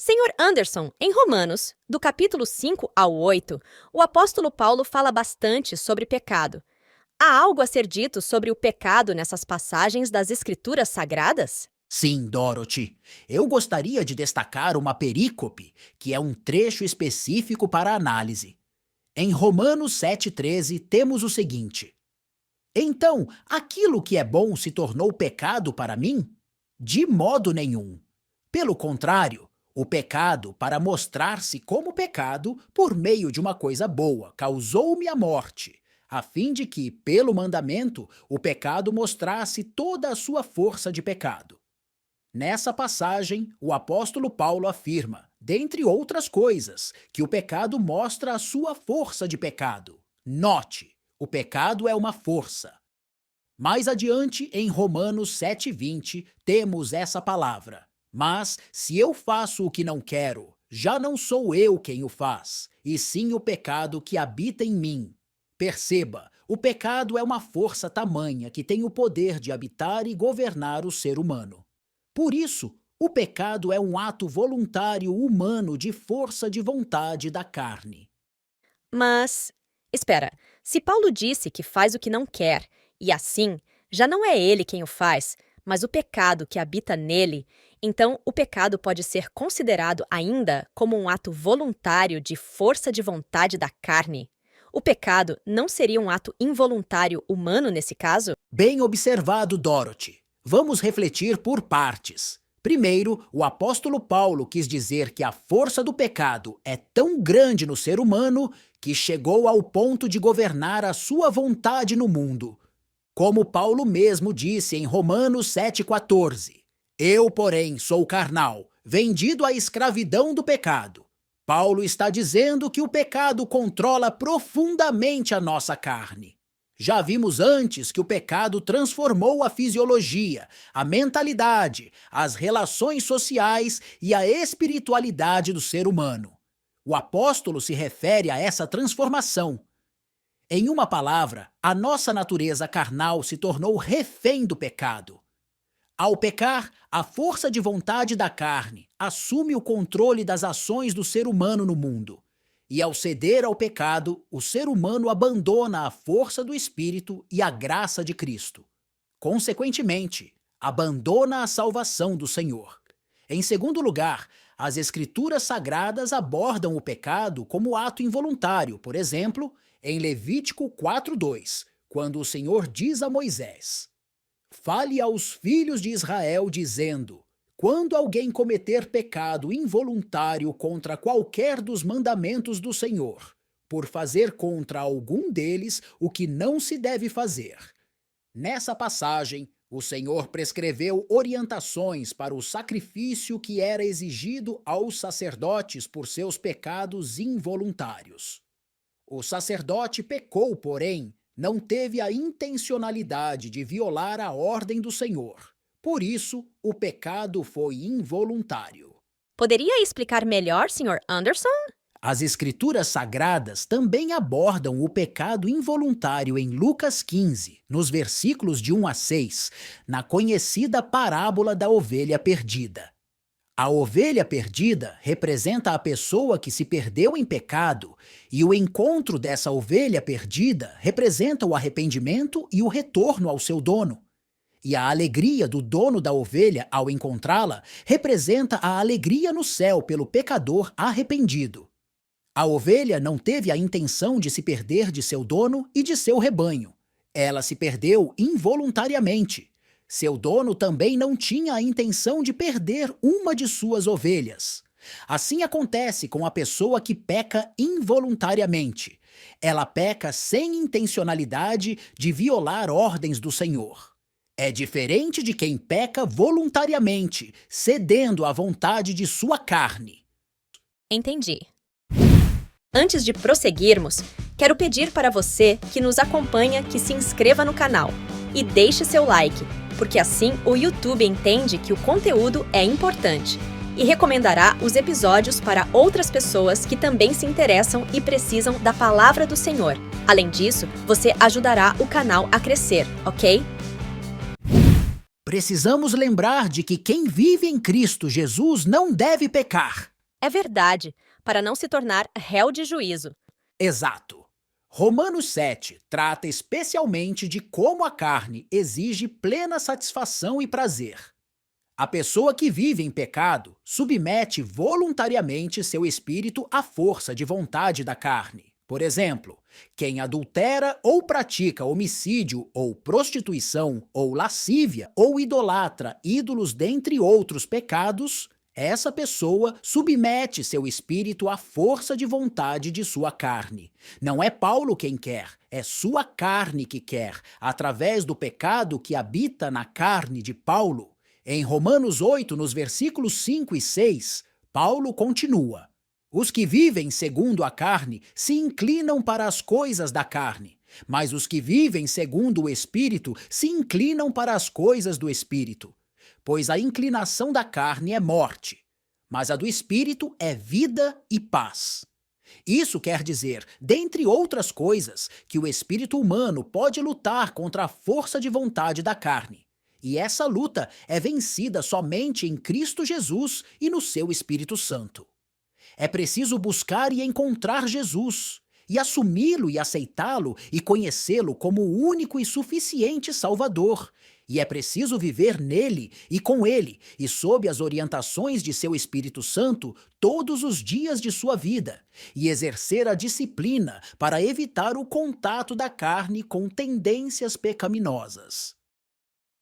Senhor Anderson, em Romanos, do capítulo 5 ao 8, o apóstolo Paulo fala bastante sobre pecado. Há algo a ser dito sobre o pecado nessas passagens das Escrituras Sagradas? Sim, Dorothy. Eu gostaria de destacar uma perícope, que é um trecho específico para análise. Em Romanos 7,13 temos o seguinte: Então, aquilo que é bom se tornou pecado para mim? De modo nenhum. Pelo contrário, o pecado, para mostrar-se como pecado, por meio de uma coisa boa, causou-me a morte, a fim de que, pelo mandamento, o pecado mostrasse toda a sua força de pecado. Nessa passagem, o apóstolo Paulo afirma, dentre outras coisas, que o pecado mostra a sua força de pecado. Note, o pecado é uma força. Mais adiante, em Romanos 7,20, temos essa palavra: Mas, se eu faço o que não quero, já não sou eu quem o faz, e sim o pecado que habita em mim. Perceba, o pecado é uma força tamanha que tem o poder de habitar e governar o ser humano. Por isso, o pecado é um ato voluntário humano de força de vontade da carne. Mas, espera, se Paulo disse que faz o que não quer, e assim, já não é ele quem o faz, mas o pecado que habita nele, então o pecado pode ser considerado ainda como um ato voluntário de força de vontade da carne. O pecado não seria um ato involuntário humano nesse caso? Bem observado, Dorothy. Vamos refletir por partes. Primeiro, o apóstolo Paulo quis dizer que a força do pecado é tão grande no ser humano que chegou ao ponto de governar a sua vontade no mundo. Como Paulo mesmo disse em Romanos 7,14: Eu, porém, sou carnal, vendido à escravidão do pecado. Paulo está dizendo que o pecado controla profundamente a nossa carne. Já vimos antes que o pecado transformou a fisiologia, a mentalidade, as relações sociais e a espiritualidade do ser humano. O apóstolo se refere a essa transformação. Em uma palavra, a nossa natureza carnal se tornou refém do pecado. Ao pecar, a força de vontade da carne assume o controle das ações do ser humano no mundo. E ao ceder ao pecado, o ser humano abandona a força do Espírito e a graça de Cristo. Consequentemente, abandona a salvação do Senhor. Em segundo lugar, as Escrituras Sagradas abordam o pecado como ato involuntário, por exemplo, em Levítico 4,2, quando o Senhor diz a Moisés: Fale aos filhos de Israel, dizendo: Quando alguém cometer pecado involuntário contra qualquer dos mandamentos do Senhor, por fazer contra algum deles o que não se deve fazer. Nessa passagem, o Senhor prescreveu orientações para o sacrifício que era exigido aos sacerdotes por seus pecados involuntários. O sacerdote pecou, porém, não teve a intencionalidade de violar a ordem do Senhor. Por isso, o pecado foi involuntário. Poderia explicar melhor, Sr. Anderson? As Escrituras Sagradas também abordam o pecado involuntário em Lucas 15, nos versículos de 1 a 6, na conhecida parábola da ovelha perdida. A ovelha perdida representa a pessoa que se perdeu em pecado, e o encontro dessa ovelha perdida representa o arrependimento e o retorno ao seu dono. E a alegria do dono da ovelha ao encontrá-la representa a alegria no céu pelo pecador arrependido. A ovelha não teve a intenção de se perder de seu dono e de seu rebanho. Ela se perdeu involuntariamente. Seu dono também não tinha a intenção de perder uma de suas ovelhas. Assim acontece com a pessoa que peca involuntariamente. Ela peca sem intencionalidade de violar ordens do Senhor. É diferente de quem peca voluntariamente, cedendo à vontade de sua carne. Entendi. Antes de prosseguirmos, quero pedir para você que nos acompanha que se inscreva no canal e deixe seu like, porque assim o YouTube entende que o conteúdo é importante e recomendará os episódios para outras pessoas que também se interessam e precisam da palavra do Senhor. Além disso, você ajudará o canal a crescer, ok? Precisamos lembrar de que quem vive em Cristo Jesus não deve pecar. É verdade, para não se tornar réu de juízo. Exato. Romanos 7 trata especialmente de como a carne exige plena satisfação e prazer. A pessoa que vive em pecado submete voluntariamente seu espírito à força de vontade da carne. Por exemplo, quem adultera ou pratica homicídio ou prostituição ou lascívia ou idolatra ídolos dentre outros pecados, essa pessoa submete seu espírito à força de vontade de sua carne. Não é Paulo quem quer, é sua carne que quer, através do pecado que habita na carne de Paulo. Em Romanos 8, nos versículos 5 e 6, Paulo continua: Os que vivem segundo a carne se inclinam para as coisas da carne, mas os que vivem segundo o Espírito se inclinam para as coisas do Espírito. Pois a inclinação da carne é morte, mas a do Espírito é vida e paz. Isso quer dizer, dentre outras coisas, que o espírito humano pode lutar contra a força de vontade da carne. E essa luta é vencida somente em Cristo Jesus e no seu Espírito Santo. É preciso buscar e encontrar Jesus, e assumi-lo e aceitá-lo e conhecê-lo como o único e suficiente Salvador. E é preciso viver nele e com ele e sob as orientações de seu Espírito Santo todos os dias de sua vida, e exercer a disciplina para evitar o contato da carne com tendências pecaminosas.